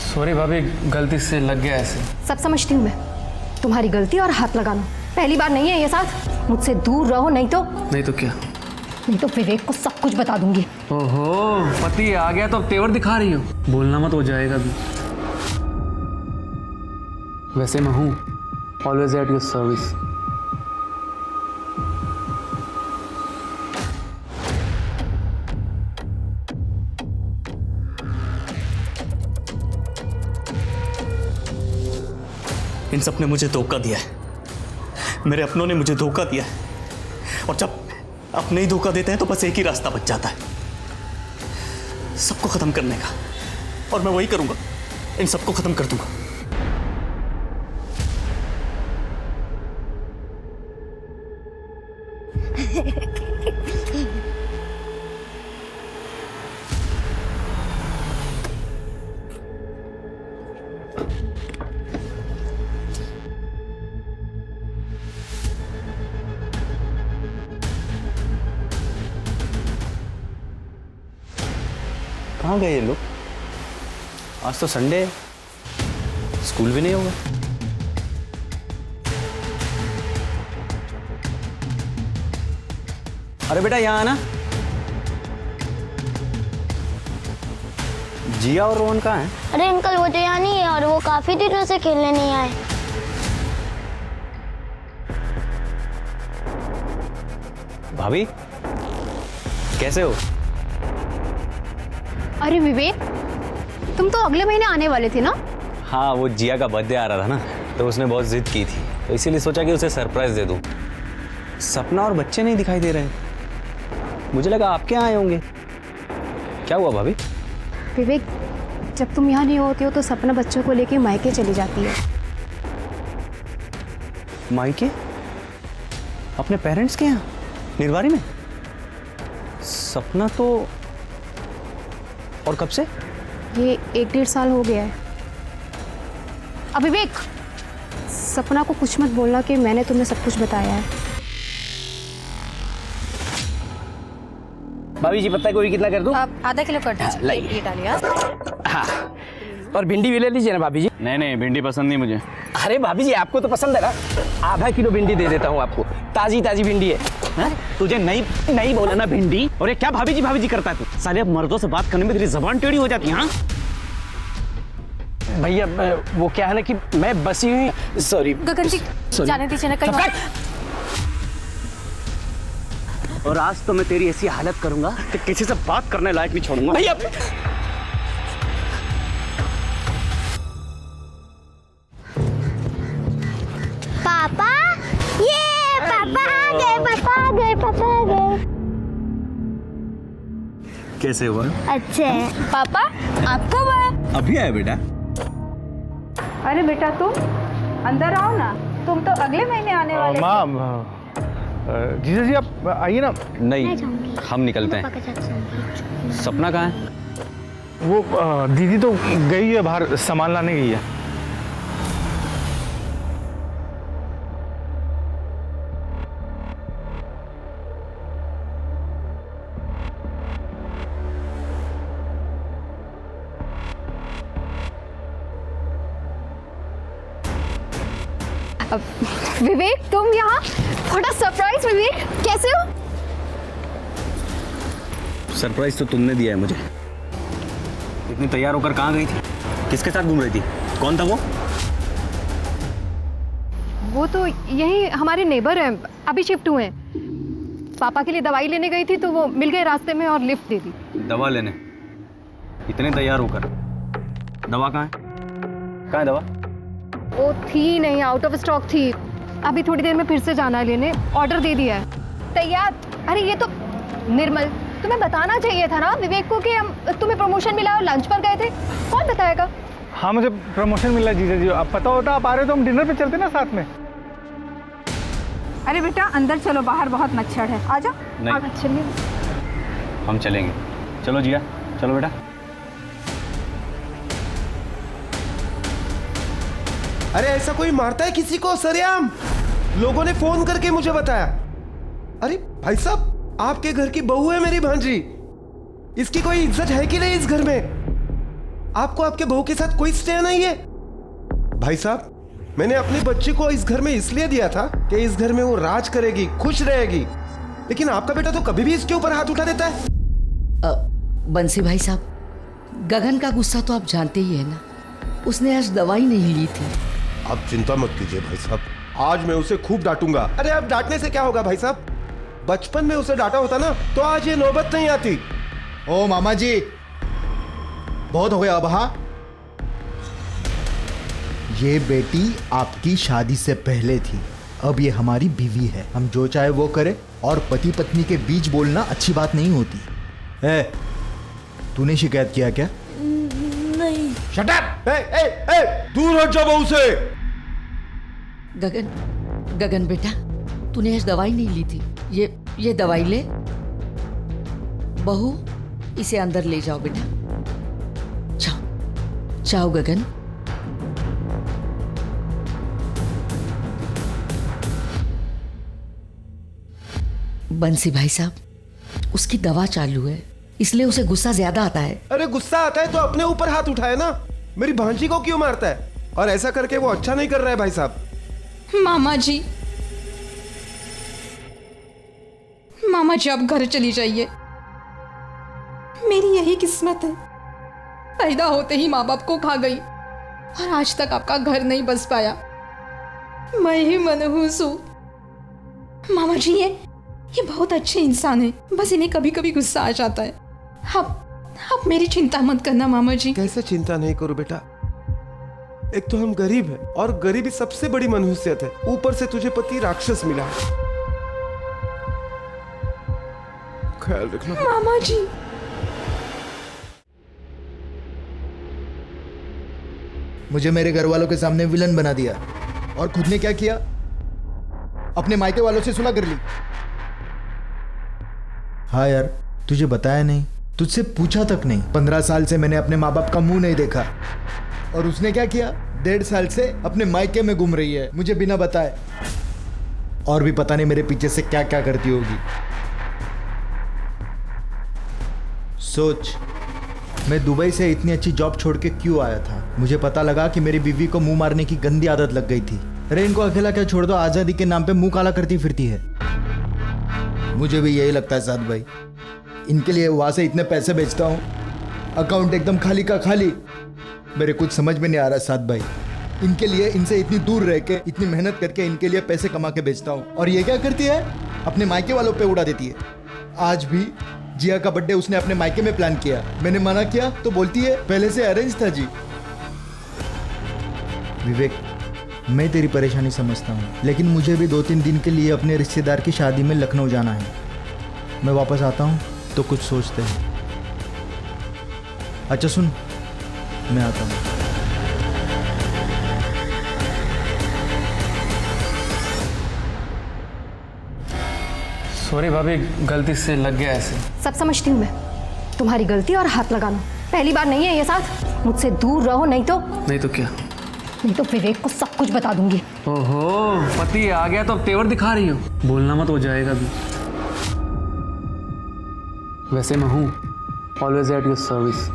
Sorry भाभी, गलती से लग गया ऐसे। सब समझती हूँ मैं, तुम्हारी गलती और हाथ लगाना पहली बार नहीं है ये साथ। मुझसे दूर रहो, नहीं तो क्या? नहीं तो विवेक को सब कुछ बता दूंगी। ओहो, पति आ गया तो अब तेवर दिखा रही हो। बोलना मत, हो जाएगा भी। वैसे मैं हूँ ऑलवेज एट योर सर्विस। इन सब ने मुझे धोखा दिया है, मेरे अपनों ने मुझे धोखा दिया है। और जब अपने ही धोखा देते हैं तो बस एक ही रास्ता बच जाता है, सबको खत्म करने का। और मैं वही करूंगा, इन सबको खत्म कर दूंगा। कहाँ गए ये लोग? आज तो संडे है, स्कूल भी नहीं होगा। अरे बेटा यहाँ आना। जिया और रोहन कहाँ हैं? अरे अंकल, वो तो यहाँ नहीं है और वो काफी दिनों से खेलने नहीं आए। भाभी कैसे हो? अरे विवेक, तुम तो अगले महीने आने वाले थे ना? हाँ, वो जिया का बर्थडे आ रहा था ना, तो उसने बहुत जिद की थी, तो इसीलिए सोचा कि उसे सरप्राइज दे दूं। सपना और बच्चे नहीं दिखाई दे रहे, मुझे लगा आपके यहाँ आए होंगे। क्या हुआ भाभी? विवेक, जब तुम यहाँ नहीं होते हो तो सपना बच्चों को लेके मायके चली जाती है। मायके? अपने पेरेंट्स के यहाँ निर्वारी में? सपना तो, और कब से? ये 1-1.5 साल हो गया है। अब विवेक, सपना को कुछ मत बोलना कि मैंने तुम्हें सब कुछ बताया है। भाभी जी पत्ता गोभी कितना कर दूं? आप आधा किलो कर दीजिए। ये डालिए। हाँ, और भिंडी भी ले लीजिए ना भाभी जी। नहीं, भिंडी पसंद नहीं मुझे। अरे भाभी जी, आपको तो पसंद है ना, आधा किलो भिंडी दे देता हूँ आपको, ताजी ताजी भिंडी है। हाँ? तुझे नहीं बोला ना भिंडी? और ये क्या भाभी जी करता है तू? साले अब मर्दों से बात करने में तेरी जबान टेढ़ी हो जाती है। हाँ भैया, वो क्या है ना कि मैं बसी हुई, सॉरी गगन जी, जाने दीजिए ना कहीं। और आज तो मैं तेरी ऐसी हालत करूंगा कि किसी से बात करने लायक नहीं छोड़ूंगा। भैया पापा, ये पापा आ गए, पापा आ गए, पापा आ गए। कैसे हुआ? अच्छे हैं। पापा, आप कब आए? अभी आया बेटा। अरे बेटा, तुम अंदर आओ ना, तुम तो अगले महीने आने वाले। माँ, जीजा जी आप आइए ना। नहीं, हम निकलते हैं। सपना कहाँ है? वो दीदी तो गई है बाहर, सामान लाने गई है। विवेक, तुम यहाँ? What a surprise. विवेक, कैसे हो? सरप्राइज तो तुमने दिया है मुझे। इतनी तैयार होकर कहाँ गई थी? किसके साथ घूम रही थी? कौन था वो? वो तो यही हमारे नेबर हैं, अभी शिफ्ट हुए हैं। पापा के लिए दवाई लेने गई थी तो वो मिल गए रास्ते में और लिफ्ट दे दी। दवा लेने? इतने तैयार होकर? दवा कहाँ है? कहाँ है दवा? वो थी नहीं, आउट ऑफ स्टॉक थी। अभी थोड़ी देर में फिर से जाना है लेने, ऑर्डर दे दिया है। तैयार? अरे ये तो निर्मल, तुम्हें बताना चाहिए था ना विवेक को कि हम तुम्हें प्रमोशन मिला और लंच पर गए थे। कौन बताएगा? हाँ, मुझे प्रमोशन मिला जीजा जी। आप पता होता आप आ रहे हो तो हम डिनर पे चलते ना साथ में। अरे बेटा, अंदर चलो, बाहर बहुत मच्छर है, आ जाओ। नहीं, चलिए। हम चलेंगे। चलो जिया, चलो बेटा। अरे ऐसा कोई मारता है किसी को सरेआम? लोगों ने फोन करके मुझे बताया। अरे भाई साहब, आपके घर की बहू है मेरी भांजी, इसकी कोई इज्जत है कि नहीं इस घर में? आपको आपके बहू के साथ कोई स्टे नहीं है? भाई साहब, मैंने अपने बच्चे को इस घर में इसलिए दिया था कि इस घर में वो राज करेगी, खुश रहेगी, लेकिन आपका बेटा तो कभी भी इसके ऊपर हाथ उठा देता है। बंसी भाई साहब, गगन का गुस्सा तो आप जानते ही है ना। उसने आज दवाई नहीं ली थी। आप चिंता मत कीजिए भाई साहब, आज मैं उसे खूब डांटूंगा। अरे अब डांटने से क्या होगा भाई साहब, बचपन में उसे डांटा होता ना तो आज ये नौबत नहीं आती। ओ मामा जी, बहुत हो गया अब। हाँ, ये बेटी आपकी शादी से पहले थी, अब ये हमारी बीवी है। हम जो चाहे वो करें, और पति पत्नी के बीच बोलना अच्छी बात नहीं होती है। तूने शिकायत किया क्या? नहीं। Shut up! दूर हट जाओ बहू से। गगन बेटा, तूने आज दवाई नहीं ली थी। ये दवाई ले। बहू, इसे अंदर ले जाओ बेटा। जाओ जाओ गगन। बंसी भाई साहब, उसकी दवा चालू है, इसलिए उसे गुस्सा ज्यादा आता है। अरे गुस्सा आता है तो अपने ऊपर हाथ उठाए ना, मेरी भांजी को क्यों मारता है? और ऐसा करके वो अच्छा नहीं कर रहा है भाई साहब। मामा जी, मामा जी आप घर चली जाइए। मेरी यही किस्मत है, पैदा होते ही माँ बाप को खा गई और आज तक आपका घर नहीं बस पाया। मैं ही मनहूस हूँ। मामा जी ये बहुत अच्छे इंसान है, बस इन्हें कभी कभी गुस्सा आ जाता है। आप मेरी चिंता मत करना मामा जी। कैसे चिंता नहीं करूं बेटा, एक तो हम गरीब हैं और गरीबी सबसे बड़ी मनहूसियत है, ऊपर से तुझे पति राक्षस मिला है। ख्याल रखना मामा जी। मुझे मेरे घर वालों के सामने विलन बना दिया, और खुद ने क्या किया? अपने मायके वालों से सुलह कर ली। हाँ यार, तुझे बताया नहीं, तुझसे पूछा तक नहीं। 15 साल से मैंने अपने माँ बाप का मुंह नहीं देखा, और उसने क्या किया? 1.5 साल से अपने मायके में घूम रही है मुझे बिना बताए, और भी पता नहीं मेरे पीछे से क्या क्या करती होगी। सोच, मैं दुबई से इतनी अच्छी जॉब छोड़ के क्यों आया था? मुझे पता लगा कि मेरी बीवी को मुंह मारने की गंदी आदत लग गई थी। अरे इनको अकेला क्या छोड़ दो, आजादी के नाम पे मुंह काला करती फिरती है। मुझे भी यही लगता है साथ भाई, इनके लिए वहां से इतने पैसे भेजता हूँ, अकाउंट एकदम खाली का खाली। मेरे कुछ समझ में नहीं आ रहा साथ भाई, इनके लिए इनसे इतनी दूर रह के, इतनी मेहनत करके इनके लिए पैसे कमा के भेजता हूँ, और ये क्या करती है? अपने मायके वालों पे उड़ा देती है। आज भी जिया का बर्थडे उसने अपने मायके में प्लान किया, मैंने मना किया तो बोलती है पहले से अरेंज था जी। विवेक, मैं तेरी परेशानी समझता हूँ, लेकिन मुझे भी 2-3 दिन के लिए अपने रिश्तेदार की शादी में लखनऊ जाना है। मैं वापस आता हूँ तो कुछ सोचते हैं। अच्छा सुन, मैं आता हूँ। सॉरी भाभी, गलती से लग गया ऐसे। सब समझती हूँ मैं, तुम्हारी गलती और हाथ लगाना पहली बार नहीं है ये साथ। मुझसे दूर रहो, नहीं तो क्या? नहीं तो विवेक को सब कुछ बता दूंगी। ओहो, पति आ गया तो अब तेवर दिखा रही हो। बोलना मत, हो जाएगा भी। वैसे मैं हूँ ऑलवेज एट योर सर्विस।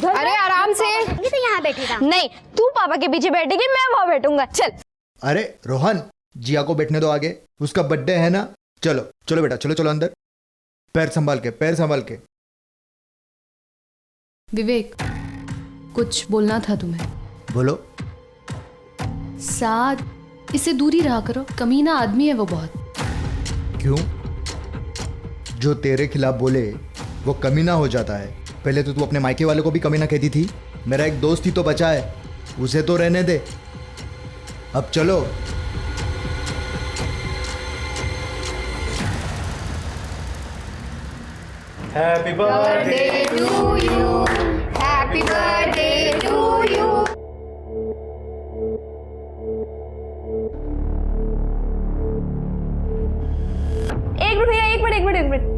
अरे आराम से। ये तो यहाँ बैठेगा। नहीं, तू पापा के पीछे बैठेगी, मैं वहां बैठूंगा। चल। अरे रोहन, जिया को बैठने दो आगे, उसका बर्थडे है ना। चलो चलो बेटा, चलो चलो अंदर। पैर संभाल के, पैर संभाल के। विवेक, कुछ बोलना था तुम्हें। बोलो। साथ इससे दूरी रहा करो, कमीना आदमी है वो बहुत। क्यों? जो तेरे खिलाफ बोले वो कमीना हो जाता है। पहले तो तू अपने मायके वालों को भी कमीना कहती थी। मेरा एक दोस्त ही तो बचा है, उसे तो रहने दे। अब चलो। Happy birthday to you, happy birthday to you. एक मिनट भैया, एक मिनट।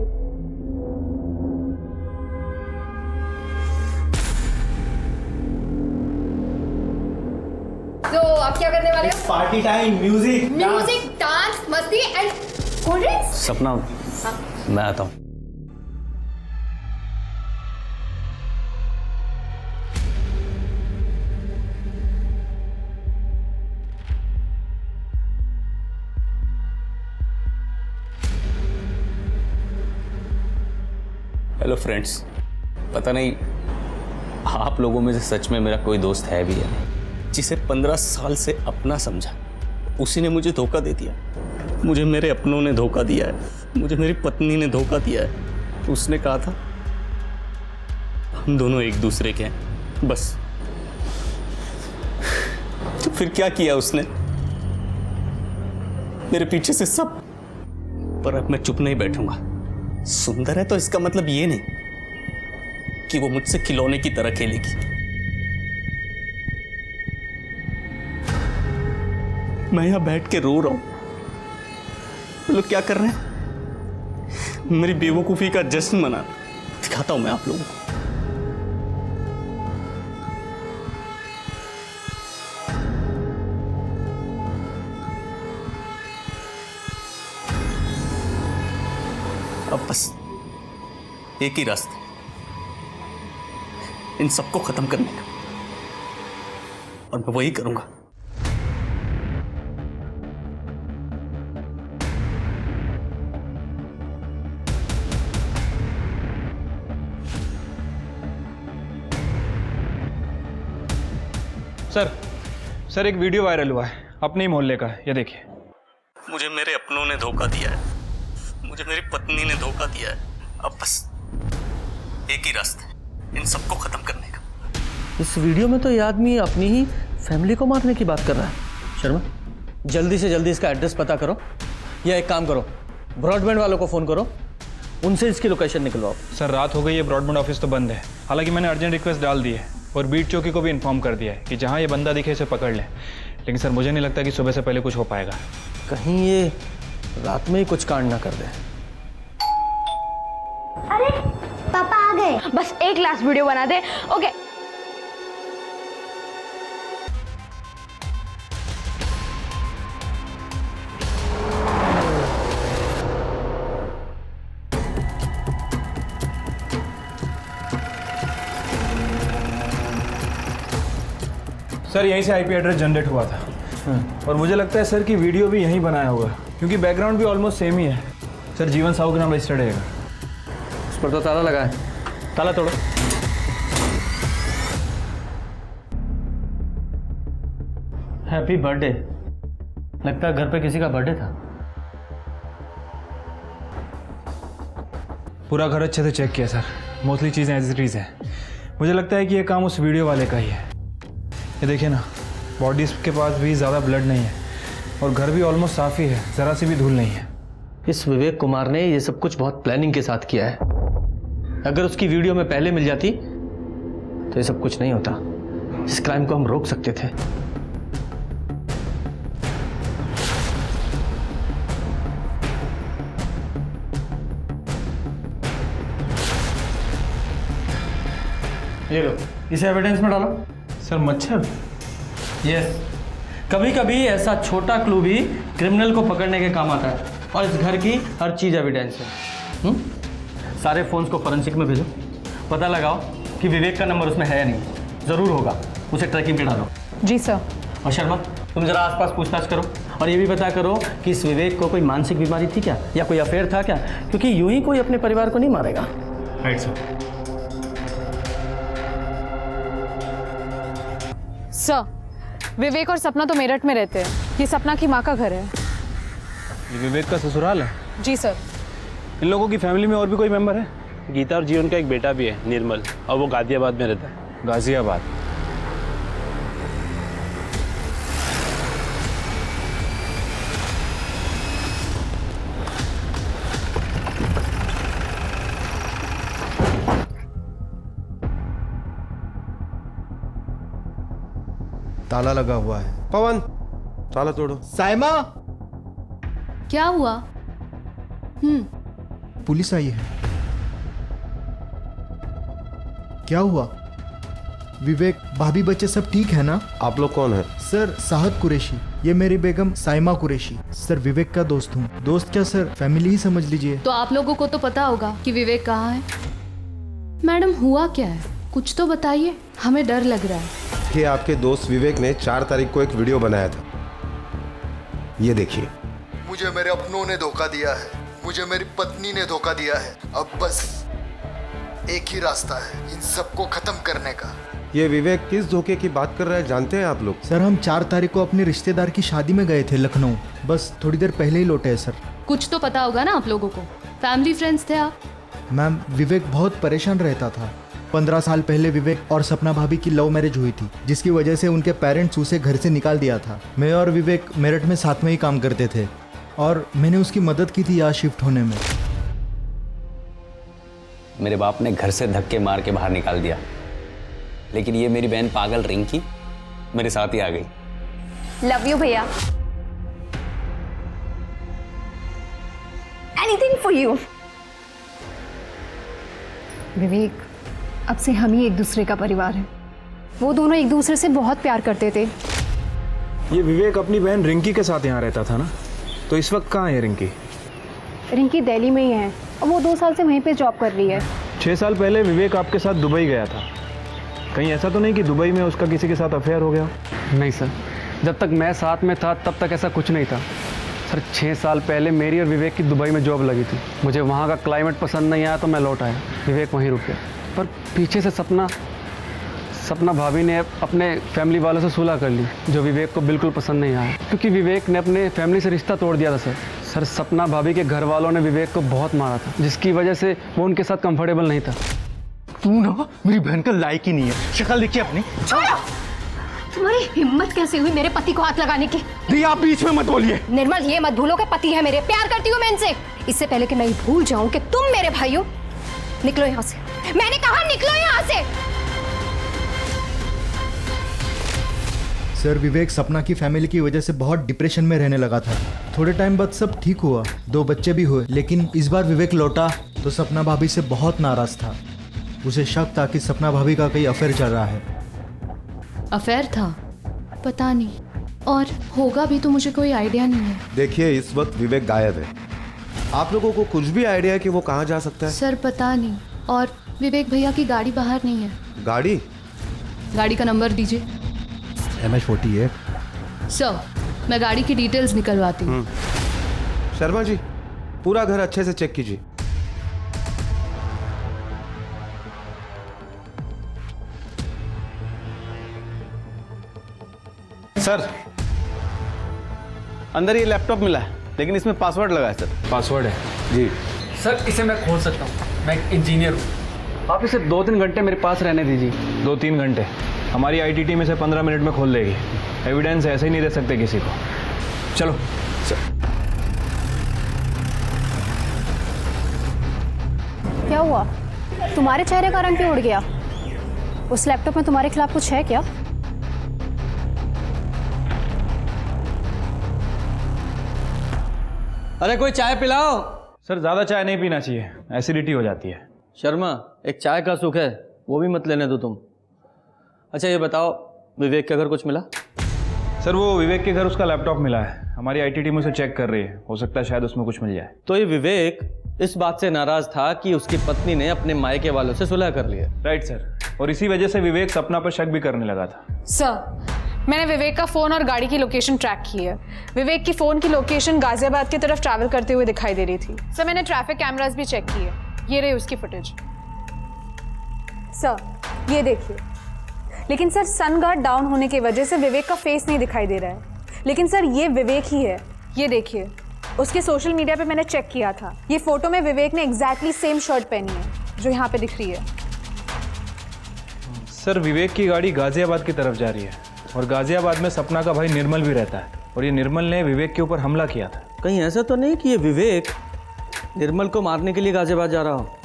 तो आप क्या करने वाले हो? Party time, music music, dance, मस्ती एंड कोल्ड ड्रिंक्स? सपना, मैं आता हूँ। हेलो फ्रेंड्स, पता नहीं आप लोगों में से सच में मेरा कोई दोस्त है भी या नहीं, जिसे 15 साल से अपना समझा, उसी ने मुझे धोखा दे दिया। मुझे मेरे अपनों ने धोखा दिया है, मुझे मेरी पत्नी ने धोखा दिया है। उसने कहा था हम दोनों एक दूसरे के हैं, बस। तो फिर क्या किया उसने? मेरे पीछे से सब। पर अब मैं चुप नहीं बैठूंगा। सुंदर है तो इसका मतलब ये नहीं कि वो मुझसे खिलौने की तरह खेलेगी। मैं यहां बैठ के रो रहा हूं, वो लोग क्या कर रहे हैं? मेरी बेवकूफी का जश्न मना। दिखाता हूं मैं आप लोगों को। अब बस एक ही रास्ता, इन सबको खत्म करने का, और मैं वही करूंगा। सर एक वीडियो वायरल हुआ है अपने ही मोहल्ले का, ये देखिए। मुझे मेरे अपनों ने धोखा दिया है, मुझे मेरी पत्नी ने धोखा दिया है। अब बस एक ही रास्ता है, इन सबको खत्म करने का। इस वीडियो में तो ये आदमी अपनी ही फैमिली को मारने की बात कर रहा है। शर्मा, जल्दी से जल्दी इसका एड्रेस पता करो, या एक काम करो, ब्रॉडबैंड वालों को फ़ोन करो, उनसे इसकी लोकेशन निकलवाओ। सर रात हो गई है, ब्रॉडबैंड ऑफिस तो बंद है। हालांकि मैंने अर्जेंट रिक्वेस्ट डाल दी है और बीट चौकी को भी इन्फॉर्म कर दिया है कि जहाँ ये बंदा दिखे इसे पकड़ लें। लेकिन सर मुझे नहीं लगता कि सुबह से पहले कुछ हो पाएगा। कहीं ये रात में ही कुछ कांड ना कर दे। अरे पापा आ गए। बस एक लास्ट वीडियो बना दे। ओके। सर यहीं से आईपी एड्रेस जनरेट हुआ था और मुझे लगता है सर कि वीडियो भी यहीं बनाया होगा, क्योंकि बैकग्राउंड भी ऑलमोस्ट सेम ही है। सर जीवन साहू के नाम रजिस्टर्ड है। उस पर तो ताला लगा है, ताला तोड़ो। Happy birthday. लगता है घर पे किसी का बर्थडे था। पूरा घर अच्छे से चेक किया सर, मोस्टली चीज़ें एज इट इज़ है। मुझे लगता है कि ये काम उस वीडियो वाले का ही है। ये देखिए ना, बॉडीज के पास भी ज़्यादा ब्लड नहीं है और घर भी ऑलमोस्ट साफ़ ही है, ज़रा सी भी धूल नहीं है। इस विवेक कुमार ने ये सब कुछ बहुत प्लानिंग के साथ किया है। अगर उसकी वीडियो में पहले मिल जाती तो ये सब कुछ नहीं होता। इस क्राइम को हम रोक सकते थे। ये लो, इसे एविडेंस में डालो। सर मच्छर? यस, कभी कभी ऐसा छोटा क्लू भी क्रिमिनल को पकड़ने के काम आता है, और इस घर की हर चीज़ एविडेंस है। सारे फोन्स को फॉरेंसिक में भेजो, पता लगाओ कि विवेक का नंबर उसमें है या नहीं। ज़रूर होगा, उसे ट्रैकिंग पे डालो। जी सर। और शर्मा, तुम जरा आसपास पूछताछ करो और ये भी पता करो कि इस विवेक को कोई मानसिक बीमारी थी क्या, या कोई अफेयर था क्या, क्योंकि यूं ही कोई अपने परिवार को नहीं मारेगा। Right sir. सर, विवेक और सपना तो मेरठ में रहते हैं। ये सपना की माँ का घर है। ये विवेक का ससुराल है? जी सर। इन लोगों की फैमिली में और भी कोई मेंबर है? गीता और जीवन का एक बेटा भी है, निर्मल, और वो गाजियाबाद में रहता है। गाजियाबाद? ताला लगा हुआ है। पवन, ताला तोड़ो। साइमा, क्या हुआ? पुलिस आई है। क्या हुआ? विवेक, भाभी, बच्चे सब ठीक है ना? आप लोग कौन है? सर, साहद कुरैशी। ये मेरी बेगम साइमा कुरैशी, सर विवेक का दोस्त हूँ। दोस्त क्या सर, फैमिली ही समझ लीजिए। तो आप लोगों को तो पता होगा कि विवेक कहाँ है। मैडम हुआ क्या है, कुछ तो बताइए, हमें डर लग रहा है। कि आपके दोस्त विवेक ने 4 तारीख को एक वीडियो बनाया था, ये देखिए। मुझे मेरे अपनों ने धोखा दिया है, मुझे मेरी पत्नी ने धोखा दिया है। अब बस एक ही रास्ता है इन सबको खत्म करने का। ये विवेक किस धोखे की बात कर रहा है जानते हैं आप लोग? सर हम 4 तारीख को अपने रिश्तेदार की शादी में गए थे लखनऊ, बस थोड़ी देर पहले ही लौटे हैं सर। कुछ तो पता होगा ना आप लोगों को, फैमिली फ्रेंड्स थे आप। मैम विवेक बहुत परेशान रहता था। 15 साल पहले विवेक और सपना भाभी की लव मैरिज हुई थी, जिसकी वजह से उनके पेरेंट्स उसे घर से निकाल दिया था। मैं और विवेक मेरठ में साथ में ही काम करते थे और मैंने उसकी मदद की थी यहाँ शिफ्ट होने में। मेरे बाप ने घर से धक्के मार के बाहर निकाल दिया, लेकिन ये मेरी बहन पागल रिंकी मेरे साथ ही आ गई। लव यू भैया, एनीथिंग फॉर यू। विवेक, अब से हम ही एक दूसरे का परिवार है। वो दोनों एक दूसरे से बहुत प्यार करते थे। ये विवेक अपनी बहन रिंकी के साथ यहाँ रहता था ना, तो इस वक्त कहाँ है रिंकी? रिंकी दिल्ली में ही है और वो 2 साल से वहीं पे जॉब कर रही है। 6 साल पहले विवेक आपके साथ दुबई गया था, कहीं ऐसा तो नहीं कि दुबई में उसका किसी के साथ अफेयर हो गया? नहीं सर, जब तक मैं साथ में था तब तक ऐसा कुछ नहीं था सर। 6 साल पहले मेरी और विवेक की दुबई में जॉब लगी थी। मुझे वहाँ का क्लाइमेट पसंद नहीं आया तो मैं लौट आया, विवेक वहीं रुक गया। पर पीछे से सपना भाभी ने अपने फैमिली वालों से सुलह कर ली, जो विवेक को बिल्कुल पसंद नहीं आया, क्योंकि विवेक ने अपने फैमिली से रिश्ता तोड़ दिया था सर। सपना भाभी के घर वालों ने विवेक को बहुत मारा था, जिसकी वजह से वो उनके साथ कंफर्टेबल नहीं था। तू ना मेरी बहन का लायक ही नहीं है। शक्ल देखिए अपनी। तुम्हारी हिम्मत कैसे हुई मेरे पति को हाथ लगाने की? दी आप बीच में मत बोलिए। निर्मल, ये मत भूलो कि पति है मेरे, प्यार करती हूँ मैं इनसे। इससे पहले कि मैं ये भूल जाऊं कि तुम मेरे भाई हो, निकलो यहाँ से। मैंने कहा निकलो यहाँ से। सर विवेक सपना की फैमिली की वजह से बहुत डिप्रेशन में रहने लगा था। थोड़े टाइम बाद सब ठीक हुआ, 2 बच्चे भी हुए, लेकिन इस बार विवेक लौटा तो सपना भाभी से बहुत नाराज था। उसे शक था कि सपना भाभी का कहीं अफेयर चल रहा है। अफेयर था? पता नहीं, और होगा भी तो मुझे कोई आइडिया नहीं है। देखिए इस वक्त विवेक गायब है। आप लोगों को कुछ भी आइडिया है कि वो कहाँ जा सकता है? सर पता नहीं, और विवेक भैया की गाड़ी बाहर नहीं है। गाड़ी का नंबर दीजिए। MH48। सर मैं गाड़ी की डिटेल्स निकलवाती हूँ। शर्मा जी, पूरा घर अच्छे से चेक कीजिए। सर अंदर ये लैपटॉप मिला है, लेकिन इसमें पासवर्ड लगा है सर। पासवर्ड है जी सर, इसे मैं खोल सकता हूँ, मैं एक इंजीनियर हूँ। आप इसे 2-3 घंटे मेरे पास रहने दीजिए। 2-3 घंटे? हमारी IT टीम इसे 15 मिनट में खोल देगी। एविडेंस ऐसे ही नहीं दे सकते किसी को। चलो क्या हुआ? तुम्हारे चेहरे का रंग क्यों उड़ गया? उस लैपटॉप में तुम्हारे खिलाफ कुछ है क्या? अरे कोई चाय पिलाओ। सर ज़्यादा चाय नहीं पीना चाहिए, एसिडिटी हो जाती है। शर्मा, एक चाय का सुख है, वो भी मत लेने दो तुम। अच्छा ये बताओ, विवेक के घर कुछ मिला? सर वो विवेक के घर उसका लैपटॉप मिला है, हमारी IT टीम उसे चेक कर रही है, हो सकता है शायद उसमें कुछ मिल जाए। तो ये विवेक इस बात से नाराज था कि उसकी पत्नी ने अपने मायके वालों से सुलह कर लिया। राइट सर, और इसी वजह से विवेक सपना पर शक भी करने लगा था। सर मैंने विवेक का फ़ोन और गाड़ी की लोकेशन ट्रैक की है। विवेक की फ़ोन की लोकेशन गाजियाबाद की तरफ ट्रैवल करते हुए दिखाई दे रही थी। सर मैंने ट्रैफिक कैमरास भी चेक किए, ये रही उसकी फुटेज। सर ये देखिए, लेकिन सर सन गार्ड डाउन होने की वजह से विवेक का फेस नहीं दिखाई दे रहा है, लेकिन सर ये विवेक ही है। ये देखिए, उसके सोशल मीडिया पे मैंने चेक किया था, ये फोटो में विवेक ने एग्जैक्टली सेम शर्ट पहनी है जो यहाँ पे दिख रही है। सर विवेक की गाड़ी गाजियाबाद की तरफ जा रही है, और गाजियाबाद में सपना का भाई निर्मल भी रहता है, और ये निर्मल ने विवेक के ऊपर हमला किया था। कहीं ऐसा तो नहीं कि ये विवेक निर्मल को मारने के लिए गाजियाबाद जा रहा हो?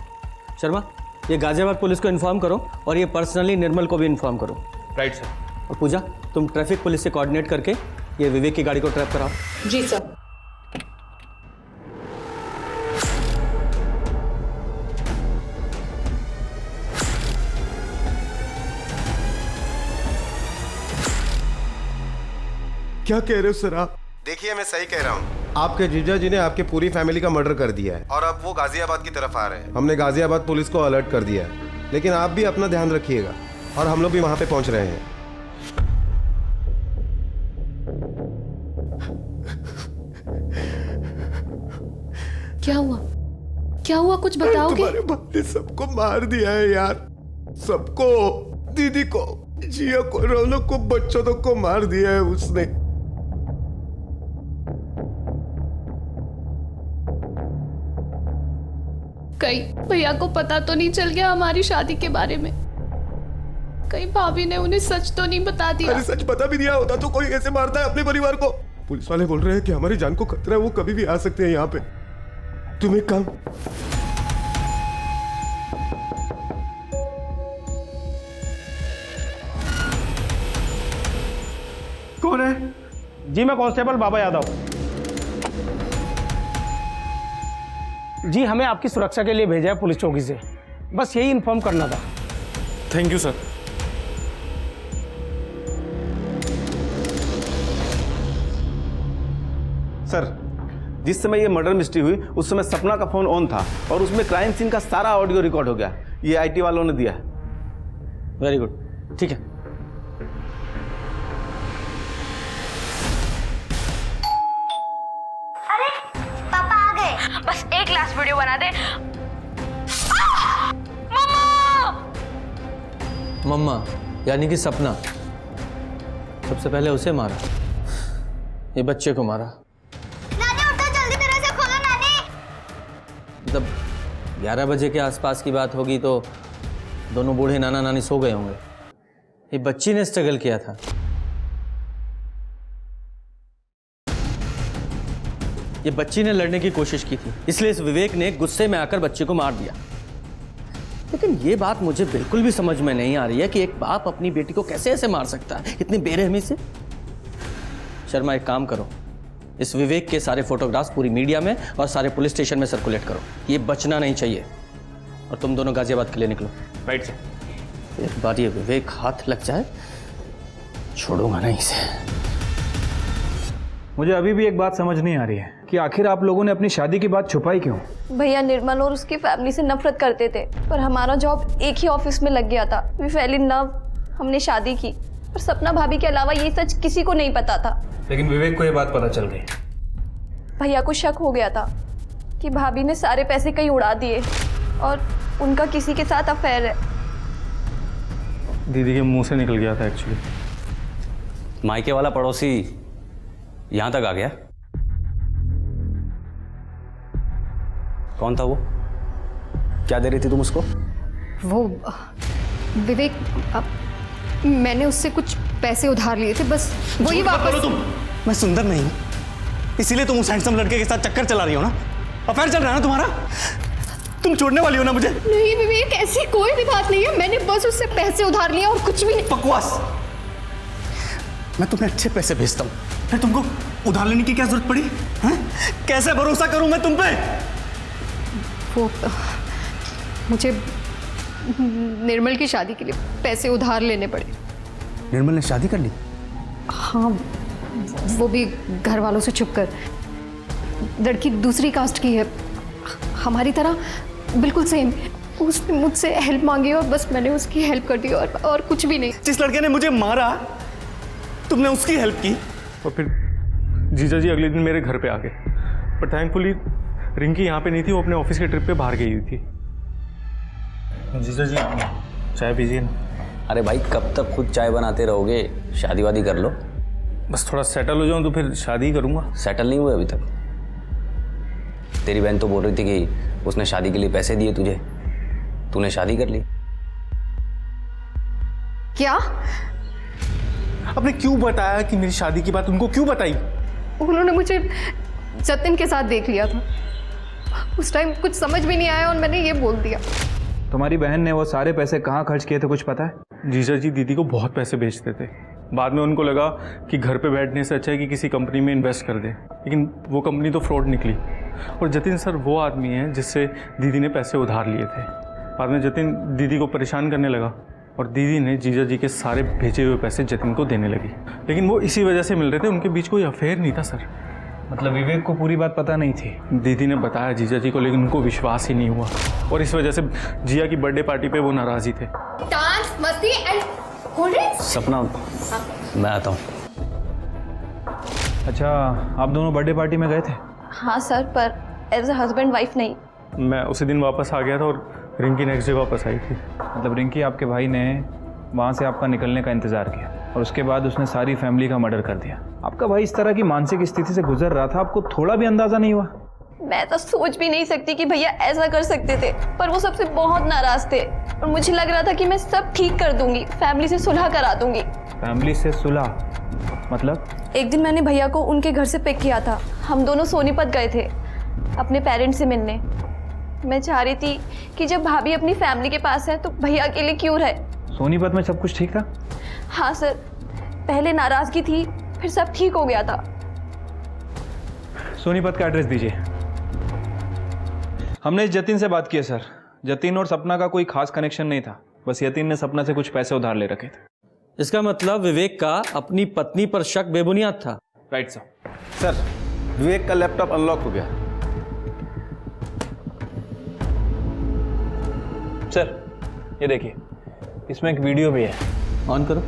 शर्मा, ये गाजियाबाद पुलिस को इन्फॉर्म करो, और ये पर्सनली निर्मल को भी इन्फॉर्म करो। Right sir. और पूजा, तुम ट्रैफिक पुलिस से कोऑर्डिनेट करके ये विवेक की गाड़ी को ट्रैप कराओ। जी सर। क्या कह रहे हो सर आप? देखिए मैं सही कह रहा हूँ, आपके जीजा जी ने आपके पूरी फैमिली का मर्डर कर दिया है और अब वो गाजियाबाद की तरफ आ रहे हैं। हमने गाजियाबाद पुलिस को अलर्ट कर दिया है, लेकिन आप भी अपना ध्यान रखिएगा और हम लोग भी वहां पे पहुंच रहे हैं। क्या हुआ? क्या हुआ, कुछ बताओगे? तुम्हारे बाप ने सबको मार दिया है यार, सबको, दीदी को, जिया को, रौनक को, बच्चों तक को मार दिया है उसने। कहीं भैया को पता तो नहीं चल गया हमारी शादी के बारे में? कहीं भाभी ने उन्हें सच तो नहीं बता दिया? अरे सच बता भी दिया होता तो कोई कैसे मारता है अपने परिवार को? पुलिस वाले बोल रहे हैं कि हमारी जान को खतरा है, वो कभी भी आ सकते हैं यहाँ पे। तुम एक काम, कौन है? जी मैं कांस्टेबल बाबा यादव। जी हमें आपकी सुरक्षा के लिए भेजा है पुलिस चौकी से, बस यही इन्फॉर्म करना था। Thank you sir. सर, जिस समय ये मर्डर मिस्ट्री हुई उस समय सपना का फोन ऑन था और उसमें क्राइम सीन का सारा ऑडियो रिकॉर्ड हो गया। ये आईटी वालों ने दिया है। वेरी गुड, ठीक है। अरे पापा आ गए। बस एक लास्ट वीडियो बना दे। मम्मा यानी कि सपना, सबसे पहले उसे मारा, ये बच्चे को मारा। नानी उठो, जल्दी दरवाजा खोलो नानी। मतलब 11 बजे के आसपास की बात होगी तो दोनों बूढ़े नाना नानी सो गए होंगे। ये बच्ची ने स्ट्रगल किया था। ये बच्ची ने लड़ने की कोशिश की थी, इसलिए इस विवेक ने गुस्से में आकर बच्ची को मार दिया। लेकिन ये बात मुझे बिल्कुल भी समझ में नहीं आ रही है कि एक बाप अपनी बेटी को कैसे ऐसे मार सकता है, इतनी बेरहमी से। शर्मा एक काम करो, इस विवेक के सारे फोटोग्राफ्स पूरी मीडिया में और सारे पुलिस स्टेशन में सर्कुलेट करो। ये बचना नहीं चाहिए। और तुम दोनों गाजियाबाद के लिए निकलो। Right sir. एक बार ये विवेक हाथ लग जाए, छोड़ूंगा नहीं इसे। मुझे अभी भी एक बात समझ नहीं आ रही है कि आखिर आप लोगों ने अपनी शादी की बात छुपाई क्यों? भैया निर्मल और उसकी फैमिली से नफरत करते थे, पर हमारा जॉब एक ही ऑफिस में लग गया था। वी फेल इन लव, हमने शादी की। पर सपना भाभी के अलावा ये सच किसी को नहीं पता था। लेकिन विवेक को ये बात पता चल गई। भैया को शक हो गया था कि भाभी ने सारे पैसे कहीं उड़ा दिए और उनका किसी के साथ अफेयर है। दीदी के मुंह से निकल गया था एक्चुअली। मायके वाला पड़ोसी यहां तक आ गया? कौन था वो? क्या दे रही थी तुम उसको? वो विवेक, मैंने उससे कुछ पैसे उधार लिए थे, बस वही वापस। तुम, मैं सुंदर नहीं, इसीलिए तुम उस हैंडसम लड़के के साथ चक्कर चला रही हो ना? अफेयर चल रहा है ना तुम्हारा? तुम छोड़ने वाली हो ना मुझे? नहीं विवेक, ऐसी कोई भी बात नहीं है। मैंने बस उससे पैसे उधार लिए और कुछ भी नहीं। बकवास। मैं तुम्हें अच्छे पैसे भेजता हूँ, फिर तुमको उधार लेने की क्या जरूरत पड़ी? हैं? कैसे भरोसा करूं मैं तुम पे? वो मुझे निर्मल की शादी के लिए पैसे उधार लेने पड़े। निर्मल ने शादी कर ली? हाँ, वो भी घर वालों से छुप कर। लड़की दूसरी कास्ट की है, हमारी तरह बिल्कुल सेम। उसने मुझसे हेल्प मांगी और बस मैंने उसकी हेल्प कर दी और कुछ भी नहीं। जिस लड़के ने मुझे मारा तुमने उसकी हेल्प की? और फिर जीजा जी अगले दिन मेरे घर पे आ गए, पर थैंकफुली रिंकी यहाँ पे नहीं थी, वो अपने ऑफिस के ट्रिप पे बाहर गई हुई थी। जीजा जी चाय पीजिए ना। अरे भाई कब तक खुद चाय बनाते रहोगे? शादी वादी कर लो। बस थोड़ा सेटल हो जाऊं तो फिर शादी करूंगा। सेटल नहीं हुए अभी तक? तेरी बहन तो बोल रही थी कि उसने शादी के लिए पैसे दिए तुझे, तूने शादी कर ली। क्या? आपने क्यों बताया कि मेरी शादी की बात उनको क्यों बताई? उन्होंने मुझे जतिन के साथ देख लिया था, उस टाइम कुछ समझ भी नहीं आया और मैंने ये बोल दिया। तुम्हारी बहन ने वो सारे पैसे कहाँ खर्च किए थे कुछ पता है? जीजा जी दीदी को बहुत पैसे बेचते थे, बाद में उनको लगा कि घर पे बैठने से अच्छा है कि किसी कंपनी में इन्वेस्ट कर दे, लेकिन वो कंपनी तो फ्रॉड निकली। और जतिन सर वो आदमी है जिससे दीदी ने पैसे उधार लिए थे। बाद में जतिन दीदी को परेशान करने लगा और दीदी ने जीजा जी के सारे भेजे हुए पैसे जतिन को देने लगी, लेकिन वो इसी वजह से मिल रहे थे, उनके बीच कोई अफेयर नहीं था सर। मतलब विवेक को पूरी बात पता नहीं थी। दीदी ने बताया जीजा जी को, लेकिन उनको विश्वास ही नहीं हुआ और इस वजह से जिया की बर्थडे पार्टी पे वो नाराज ही थे। डांस, मस्ती एंड कोल्ड ड्रिंक्स। सपना, मैं आता हूँ। अच्छा, आप दोनों बर्थडे पार्टी में गए थे? हाँ सर, पर एज अ हस्बैंड वाइफ नहीं। मैं उसी दिन वापस आ गया था और रिंकी नेक्स्ट डे वापस आई थी। मतलब रिंकी, आपके भाई ने वहाँ से आपका निकलने का इंतज़ार किया और उसके बाद उसने सारी फैमिली का मर्डर कर दिया। आपका भाई इस तरह की मानसिक स्थिति से गुजर रहा था, आपको थोड़ा भी अंदाज़ा नहीं हुआ? मैं तो सोच भी नहीं सकती कि भैया ऐसा कर सकते थे, पर वो सबसे बहुत नाराज थे और मुझे लग रहा था कि मैं सब ठीक कर दूंगी, फैमिली से सुलह करा दूंगी। फैमिली से सुलह मतलब? एक दिन मैंने भैया को उनके घर से पिक किया था। हम दोनों सोनीपत गए थे अपने पेरेंट्स से मिलने। मैं चाह रही थी कि जब भाभी अपनी फैमिली के पास है तो भैया अकेले क्यों रहे। सोनीपत में सब कुछ ठीक था? हाँ सर, पहले नाराजगी थी, फिर सब ठीक हो गया था। सोनीपत का एड्रेस दीजिए। हमने जतिन से बात की है सर। जतिन और सपना का कोई खास कनेक्शन नहीं था, बस यतिन ने सपना से कुछ पैसे उधार ले रखे थे। इसका मतलब विवेक का अपनी पत्नी पर शक बेबुनियाद था। Right sir. सर, विवेक का लैपटॉप अनलॉक हो गया। सर, ये देखिए, इसमें एक वीडियो भी है। ऑन करो।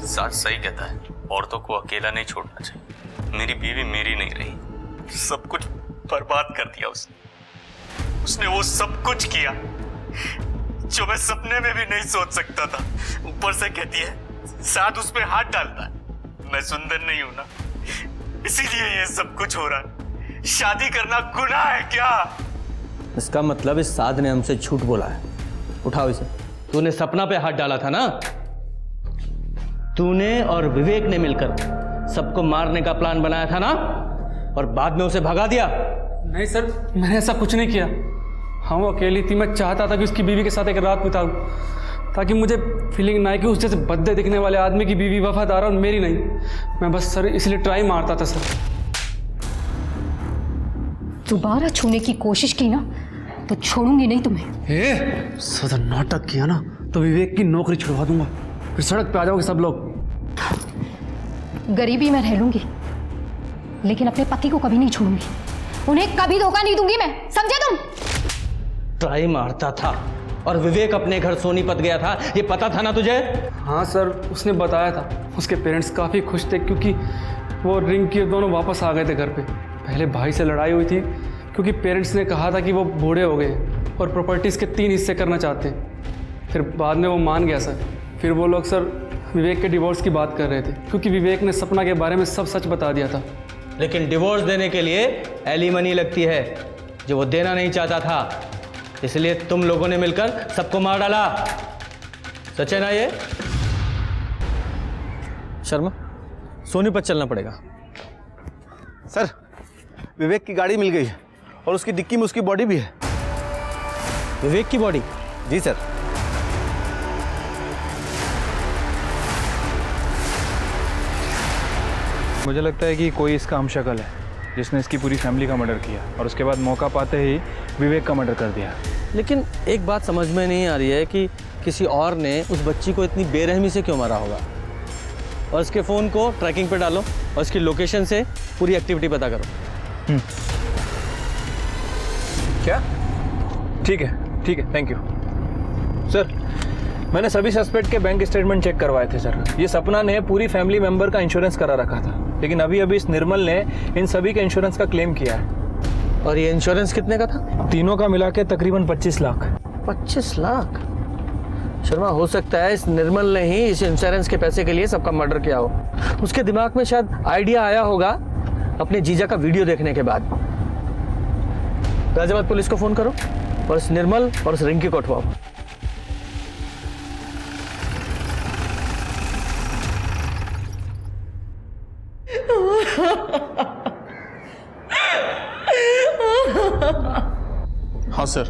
सच सही कहता है, औरतों को अकेला नहीं छोड़ना चाहिए। मेरी बीवी मेरी नहीं रही, सब कुछ बर्बाद कर दिया उसने वो सब कुछ किया जो मैं सपने में भी नहीं सोच सकता था। ऊपर से कहती है साथ उस पे हाथ डालता है। मैं सुंदर नहीं हूं ना, इसीलिए ये सब कुछ हो रहा है। शादी करना गुनाह है क्या? इसका मतलब इस साध ने हमसे झूठ बोला है। उठाओ इसे। तूने सपना पे हाथ डाला था ना? तूने और विवेक ने मिलकर सबको मारने का प्लान बनाया था ना, और बाद में उसे भगा दिया। नहीं सर, मैंने ऐसा कुछ नहीं किया। हाँ, वो अकेली थी। मैं चाहता था कि उसकी बीवी के साथ एक रात बिताऊं, ताकि मुझे फीलिंग ना आए कि उस जैसे भद्दे दिखने वाले आदमी की बीवी वफादार और मेरी नहीं। मैं बस सर इसलिए ट्राई मारता था सर। दोबारा छूने की कोशिश की ना तो छोड़ूंगी नहीं तुम्हें। सदा नाटक किया ना तो विवेक की नौकरी छुड़वा दूंगा, फिर सड़क पे आ जाओगे सब लोग। गरीबी में रह लूंगी, लेकिन अपने पति को कभी नहीं छोड़ूंगी। उन्हें कभी धोखा नहीं दूंगी मैं, समझे तुम? ट्राई मारता था और विवेक अपने घर सोनीपत गया था, ये पता था ना तुझे? हाँ सर, उसने बताया था। उसके पेरेंट्स काफ़ी खुश थे क्योंकि वो रिंकी दोनों वापस आ गए थे घर पे। पहले भाई से लड़ाई हुई थी क्योंकि पेरेंट्स ने कहा था कि वो बूढ़े हो गए और प्रॉपर्टीज़ के 3 हिस्से करना चाहते हैं। फिर बाद में वो मान गया सर। फिर वो लोग सर विवेक के डिवोर्स की बात कर रहे थे क्योंकि विवेक ने सपना के बारे में सब सच बता दिया था। लेकिन डिवोर्स देने के लिए एलिमनी लगती है, जो वो देना नहीं चाहता था। इसलिए तुम लोगों ने मिलकर सबको मार डाला। सच है ना ये? शर्मा, सोनीपत चलना पड़ेगा। सर, विवेक की गाड़ी मिल गई है और उसकी डिक्की में उसकी बॉडी भी है। विवेक की बॉडी? जी सर। मुझे लगता है कि कोई इसका हमशक्ल है जिसने इसकी पूरी फैमिली का मर्डर किया और उसके बाद मौका पाते ही विवेक का मर्डर कर दिया। लेकिन एक बात समझ में नहीं आ रही है कि किसी और ने उस बच्ची को इतनी बेरहमी से क्यों मारा होगा। और इसके फ़ोन को ट्रैकिंग पे डालो और इसकी लोकेशन से पूरी एक्टिविटी पता करो। क्या? ठीक है, थैंक यू सर। मैंने सभी सस्पेक्ट के बैंक स्टेटमेंट चेक करवाए थे सर। ये सपना ने पूरी फैमिली मेंबर का इंश्योरेंस करा रखा था, लेकिन अभी इस निर्मल ने इन सभी के इंश्योरेंस का क्लेम किया है। और ये इंश्योरेंस कितने का था? तीनों का मिला के तकरीबन 25 लाख। 25 लाख? शर्मा, हो सकता है इस निर्मल ने ही इस इंश्योरेंस के पैसे के लिए सबका मर्डर किया हो। उसके दिमाग में शायद आइडिया आया होगा अपने जीजा का वीडियो देखने के बाद। गाजियाबाद पुलिस को फ़ोन करो और इस निर्मल और इस रिंकी को उठवाओ। हाँ सर,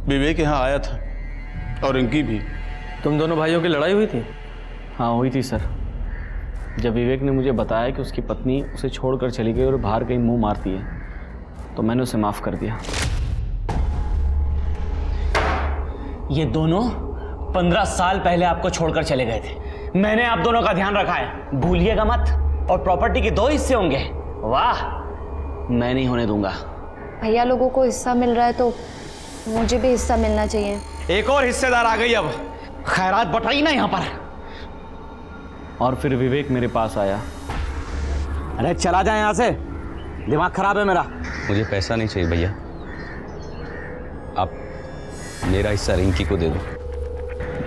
विवेक यहाँ आया था और रिंकी भी। तुम दोनों भाइयों की लड़ाई हुई थी? हाँ हुई थी सर। जब विवेक ने मुझे बताया कि उसकी पत्नी उसे छोड़कर चली गई और बाहर कहीं मुंह मारती है, तो मैंने उसे माफ़ कर दिया। ये दोनों 15 साल पहले आपको छोड़कर चले गए थे। मैंने आप दोनों का ध्यान रखा है, भूलिएगा मत। और प्रॉपर्टी के 2 हिस्से होंगे। वाह, मैं नहीं होने दूंगा। भैया लोगों को हिस्सा मिल रहा है तो मुझे भी हिस्सा मिलना चाहिए। एक और हिस्सेदार आ गई। अब खैरात बटाई ना यहाँ पर। और फिर विवेक मेरे पास आया। अरे चला जाए यहाँ से, दिमाग खराब है मेरा। मुझे पैसा नहीं चाहिए भैया, आप मेरा हिस्सा रिंकी को दे दो।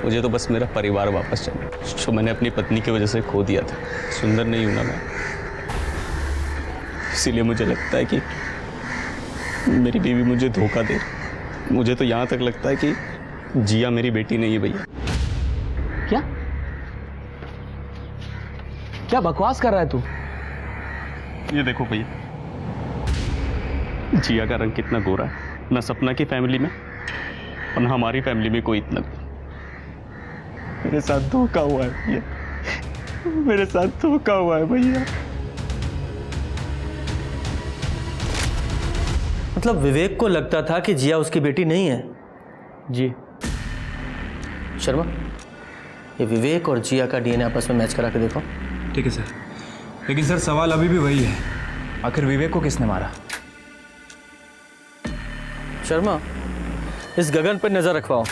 मुझे तो बस मेरा परिवार वापस चाहिए, जो मैंने अपनी पत्नी की वजह से खो दिया था। सुंदर नहीं हूं ना मैं, इसीलिए मुझे लगता है कि मेरी बीवी मुझे धोखा दे। मुझे तो यहाँ तक लगता है कि जिया मेरी बेटी नहीं है भैया। क्या क्या बकवास कर रहा है तू? ये देखो भैया, जिया का रंग कितना गोरा है। ना सपना की फैमिली में और ना हमारी फैमिली में कोई इतना। मेरे साथ धोखा हुआ है भैया, मेरे साथ धोखा हुआ है भैया। मतलब विवेक को लगता था कि जिया उसकी बेटी नहीं है? जी शर्मा, ये विवेक और जिया का डीएनए आपस में मैच करा के देखो। ठीक है सर, लेकिन सर सवाल अभी भी वही है, आखिर विवेक को किसने मारा? शर्मा, इस गगन पर नज़र रखवाओ,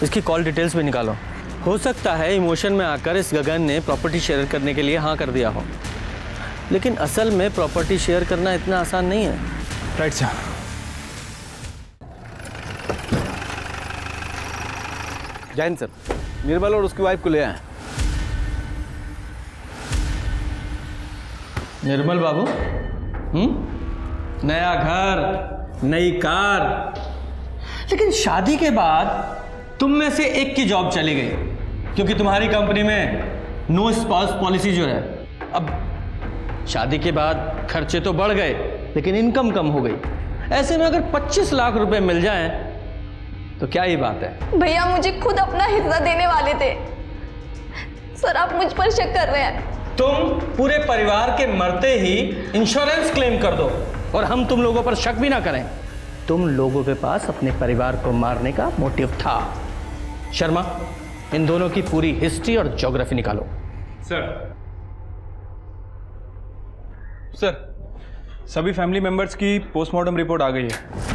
इसकी कॉल डिटेल्स भी निकालो। हो सकता है इमोशन में आकर इस गगन ने प्रॉपर्टी शेयर करने के लिए हाँ कर दिया हो, लेकिन असल में प्रॉपर्टी शेयर करना इतना आसान नहीं है। Right sir. Jain sir, Nirmal और उसकी वाइफ को ले आए। निर्मल बाबू, नया घर, नई कार, लेकिन शादी के बाद तुम में से एक की जॉब चली गई, क्योंकि तुम्हारी कंपनी में नो स्पाउस पॉलिसी जो है। अब शादी के बाद खर्चे तो बढ़ गए, लेकिन इनकम कम हो गई। ऐसे में अगर 25 लाख रुपए मिल जाएं, तो क्या ही बात है। भैया मुझे खुद अपना हिस्सा देने वाले थे सर, आप मुझ पर शक कर रहे हैं। तुम पूरे परिवार के मरते ही इंश्योरेंस क्लेम कर दो और हम तुम लोगों पर शक भी ना करें। तुम लोगों के पास अपने परिवार को मारने का मोटिव था। शर्मा, इन दोनों की पूरी हिस्ट्री और ज्योग्राफी निकालो। सर सभी फैमिली मेंबर्स की पोस्टमार्टम रिपोर्ट आ गई है।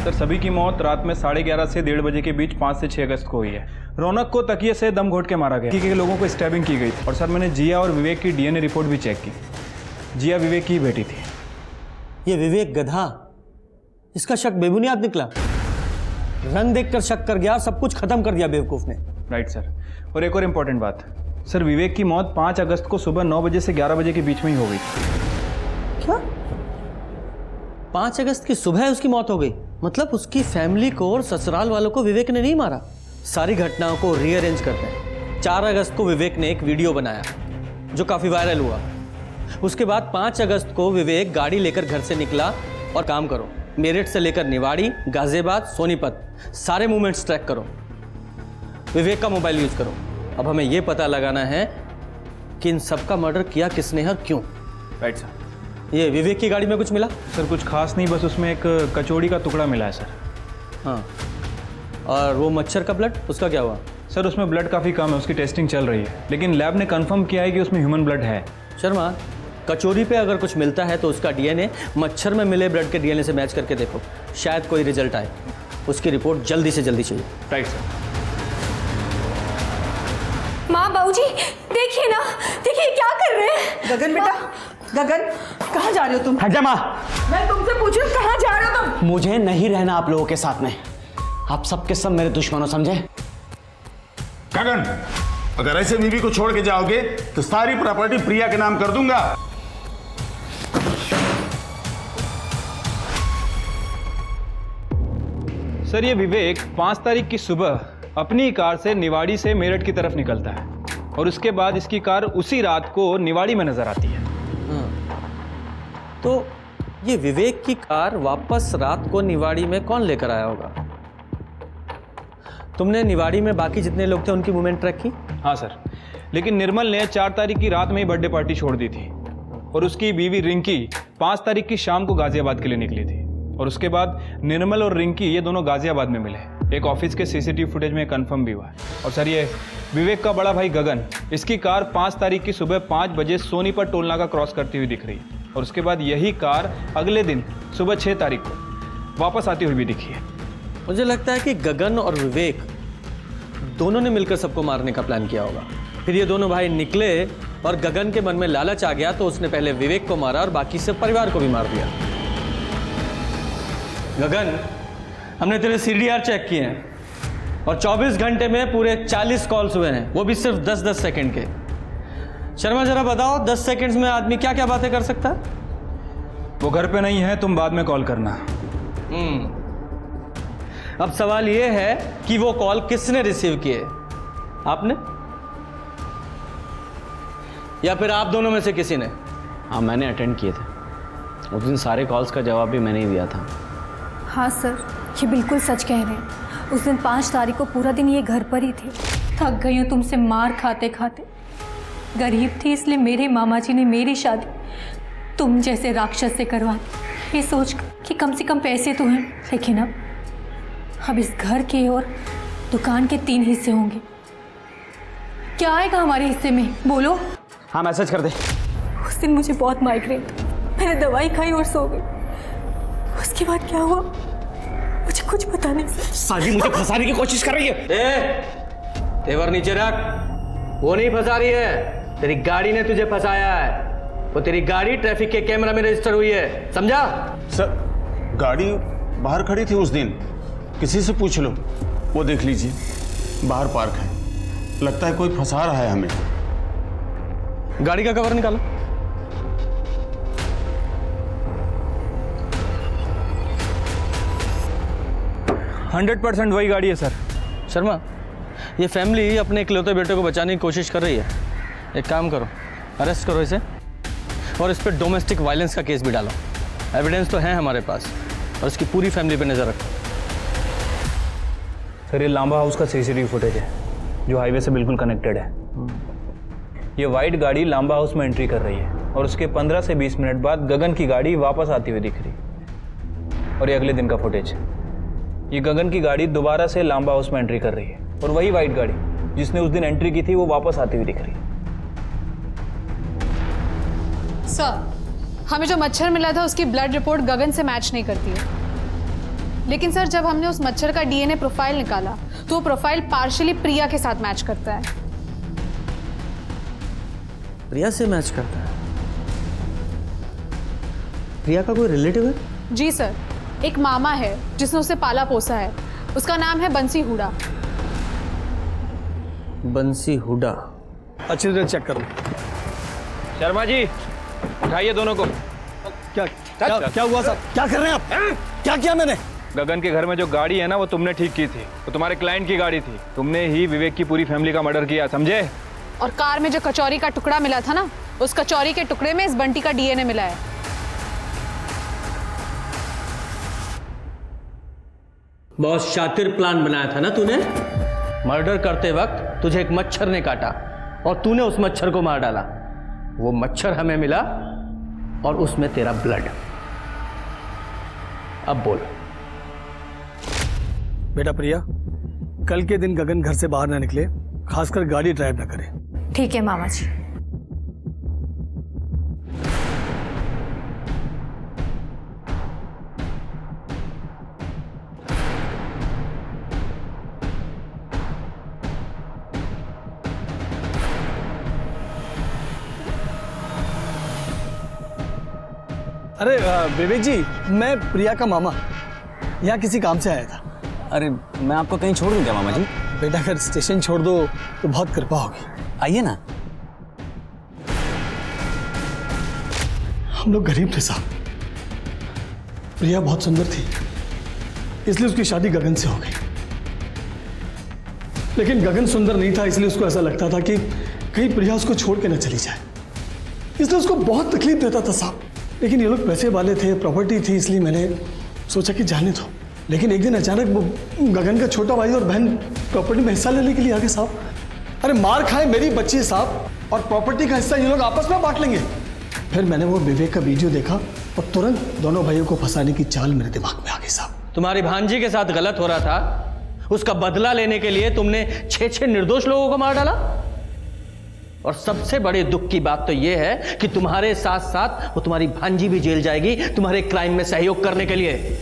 सर सभी की मौत रात में 11:30 से 1:30 बजे के बीच 5 से 6 अगस्त को हुई है। रौनक को तकिए से दम घोट के मारा गया। के लोगों को स्टैबिंग की गई। और सर मैंने जिया और विवेक की डीएनए रिपोर्ट भी चेक की। जिया विवेक की बेटी थी। ये विवेक गधा, इसका शक बेबुनियाद निकला। रंग देखकर शक कर गया, सब कुछ खत्म कर दिया बेवकूफ ने। Right sir. और एक और इम्पोर्टेंट बात सर, विवेक की मौत 5 अगस्त को सुबह 9 बजे से 11 बजे के बीच में ही हो गई। क्या 5 अगस्त की सुबह उसकी मौत हो गई? मतलब उसकी फैमिली को और ससुराल वालों को विवेक ने नहीं मारा। सारी घटनाओं को रीअरेंज करते हैं। 4 अगस्त को विवेक ने एक वीडियो बनाया जो काफ़ी वायरल हुआ। उसके बाद 5 अगस्त को विवेक गाड़ी लेकर घर से निकला। और काम करो, मेरठ से लेकर निवाड़ी, गाजियाबाद, सोनीपत सारे मूवमेंट्स ट्रैक करो। विवेक का मोबाइल यूज़ करो। अब हमें यह पता लगाना है कि इन सबका मर्डर किया किसने और क्यों। Right sir. ये विवेक की गाड़ी में कुछ मिला? सर कुछ खास नहीं, बस उसमें एक कचौड़ी का टुकड़ा मिला है सर। हाँ, और वो मच्छर का ब्लड, उसका क्या हुआ? सर उसमें ब्लड काफ़ी कम है, उसकी टेस्टिंग चल रही है, लेकिन लैब ने कंफर्म किया है कि उसमें ह्यूमन ब्लड है। शर्मा, कचौरी पे अगर कुछ मिलता है तो उसका डीएनए मच्छर में मिले ब्लड के डीएनए से मैच करके देखो, शायद कोई रिजल्ट आए। उसकी रिपोर्ट जल्दी से जल्दी चाहिए। Right sir. माँ, बाबूजी, देखिए ना, देखिए क्या कर रहे हैं। गगन बेटा, गगन कहाँ जा रहे हो तुम? हट जा माँ। मैं तुमसे पूछ रही हूँ कहाँ जा रहे हो तुम? मुझे नहीं रहना आप लोगों के साथ में। आप सबके सब मेरे दुश्मनों, समझे? गगन, अगर ऐसे बीवी को छोड़ के जाओगे तो सारी प्रॉपर्टी प्रिया के नाम कर दूंगा। सर ये विवेक 5 तारीख की सुबह अपनी कार से निवाड़ी से मेरठ की तरफ निकलता है और उसके बाद इसकी कार उसी रात को निवाड़ी में नजर आती है। तो ये विवेक की कार वापस रात को निवाड़ी में कौन लेकर आया होगा? तुमने निवाड़ी में बाकी जितने लोग थे उनकी मूवमेंट ट्रैक की? हाँ सर, लेकिन निर्मल ने 4 तारीख की रात में ही बर्थडे पार्टी छोड़ दी थी और उसकी बीवी रिंकी 5 तारीख की शाम को गाजियाबाद के लिए निकली थी और उसके बाद निर्मल और रिंकी ये दोनों गाजियाबाद में मिले। एक ऑफिस के सीसीटीवी फुटेज में कंफर्म भी हुआ है। और सर ये विवेक का बड़ा भाई गगन, इसकी कार 5 तारीख की सुबह 5 बजे सोनीपत टोल नाका क्रॉस करती हुई दिख रही है और उसके बाद यही कार अगले दिन सुबह 6 तारीख को वापस आती हुई भी दिखी है। मुझे लगता है कि गगन और विवेक दोनों ने मिलकर सबको मारने का प्लान किया होगा। फिर ये दोनों भाई निकले और गगन के मन में लालच आ गया तो उसने पहले विवेक को मारा और बाकी से परिवार को भी मार दिया। गगन, हमने तेरे CDR चेक किए हैं और 24 घंटे में पूरे 40 कॉल्स हुए हैं, वो भी सिर्फ 10-10 सेकंड के। शर्मा जरा बताओ 10 सेकंड्स में आदमी क्या क्या बातें कर सकता है? वो घर पे नहीं है, तुम बाद में कॉल करना। अब सवाल ये है कि वो कॉल किसने रिसीव किए, आपने या फिर आप दोनों में से किसी ने? हाँ, मैंने अटेंड किए थे। उस दिन सारे कॉल्स का जवाब भी मैंने ही दिया था। हाँ सर, ये बिल्कुल सच कह रहे हैं। उस दिन 5 तारीख को पूरा दिन ये घर पर ही थे। थक गई हूँ तुमसे मार खाते खाते। गरीब थी इसलिए मेरे मामा जी ने मेरी शादी तुम जैसे राक्षस से करवा दी, ये सोच कि कम से कम पैसे तो हैं। लेकिन अब इस घर के और दुकान के 3 हिस्से होंगे। क्या आएगा हमारे हिस्से में, बोलो? हाँ, मैसेज कर दे। उस दिन मुझे बहुत माइग्रेन था, मैंने दवाई खाई और सो गई। उसके बाद क्या हुआ मुझे कुछ पता नहीं। साजी मुझे फंसाने की कोशिश कर रही है। तेवर नीचे रख। वो नहीं फंसा रही है, तेरी गाड़ी ने तुझे फंसाया है। वो तेरी गाड़ी ट्रैफिक के कैमरा में रजिस्टर हुई है, समझा? सर, गाड़ी बाहर खड़ी थी उस दिन, किसी से पूछ लो, वो देख लीजिए बाहर पार्क है। लगता है कोई फंसा रहा है हमें। गाड़ी का कवर निकालो। %100% वही गाड़ी है सर। शर्मा, ये फैमिली अपने इकलौते बेटे को बचाने की कोशिश कर रही है। एक काम करो, अरेस्ट करो इसे और इस पर डोमेस्टिक वायलेंस का केस भी डालो। एविडेंस तो है हमारे पास और इसकी पूरी फैमिली पे नजर रखो। सर, ये लांबा हाउस का सीसीटीवी फुटेज है जो हाईवे से बिल्कुल कनेक्टेड है। ये वाइट गाड़ी लांबा हाउस में एंट्री कर रही है और उसके 15 से 20 मिनट बाद गगन की गाड़ी वापस आती हुई दिख रही। और ये अगले दिन का फुटेज। ये गगन की गाड़ी दोबारा से लांबा हाउस में एंट्री कर रही है और वही वाइट गाड़ी जिसने उस दिन एंट्री की थी वो वापस आती हुई दिख रही है। सर, हमें जो मच्छर मिला था उसकी ब्लड रिपोर्ट गगन से मैच नहीं करती है। लेकिन सर, जब हमने उस मच्छर का DNA प्रोफाइल निकाला तो वो प्रोफाइल पार्शियली प्रिया के साथ मैच करता है। प्रिया से मैच करता है? प्रिया का कोई रिलेटिव है? जी सर, एक मामा है जिसने उसे पाला पोसा है। उसका नाम है बंसी हुडा। बंसी हुडा? अच्छी तरह चेक कर लो। शर्मा जी, उठाइए दोनों को। क्या हुआ साहब? क्या कर रहे हैं आप? क्या किया मैंने? गगन के घर में जो गाड़ी है ना वो तुमने ठीक की थी, वो तुम्हारे क्लाइंट की गाड़ी थी। तुमने ही विवेक की पूरी फैमिली का मर्डर किया, समझे? और कार में जो कचौरी का टुकड़ा मिला था ना, उस कचौरी के टुकड़े में इस बंटी का DNA मिला है। बहुत शातिर प्लान बनाया था ना तूने। मर्डर करते वक्त तुझे एक मच्छर ने काटा और तूने उस मच्छर को मार डाला। वो मच्छर हमें मिला और उसमें तेरा ब्लड। अब बोल। बेटा प्रिया, कल के दिन गगन घर से बाहर ना निकले, खासकर गाड़ी ड्राइव ना करे। ठीक है मामा जी। अरे विवेक जी, मैं प्रिया का मामा यहाँ किसी काम से आया था। अरे मैं आपको कहीं छोड़ दूं क्या मामा जी? बेटा अगर स्टेशन छोड़ दो तो बहुत कृपा होगी। आइए ना। हम लोग गरीब थे साहब। प्रिया बहुत सुंदर थी इसलिए उसकी शादी गगन से हो गई। लेकिन गगन सुंदर नहीं था इसलिए उसको ऐसा लगता था कि कहीं प्रिया उसको छोड़ के न चली जाए, इसलिए उसको बहुत तकलीफ देता था साहब। लेकिन ये लोग पैसे वाले थे, प्रॉपर्टी थी, इसलिए मैंने सोचा कि जाने दो। लेकिन एक दिन अचानक वो गगन का छोटा भाई और बहन प्रॉपर्टी में हिस्सा लेने के लिए आ गए साहब। अरे मार खाए मेरी बच्ची साहब, और प्रॉपर्टी का हिस्सा ये लोग आपस में बांट लेंगे। फिर मैंने वो विवेक का वीडियो देखा और तुरंत दोनों भाइयों को फंसाने की चाल मेरे दिमाग में आ गई साहब। तुम्हारी भांजी के साथ गलत हो रहा था, उसका बदला लेने के लिए तुमने 6 निर्दोष लोगों को मार डाला। और सबसे बड़े दुख की बात तो यह है कि तुम्हारे साथ साथ वो तुम्हारी भांजी भी जेल जाएगी तुम्हारे क्राइम में सहयोग करने के लिए।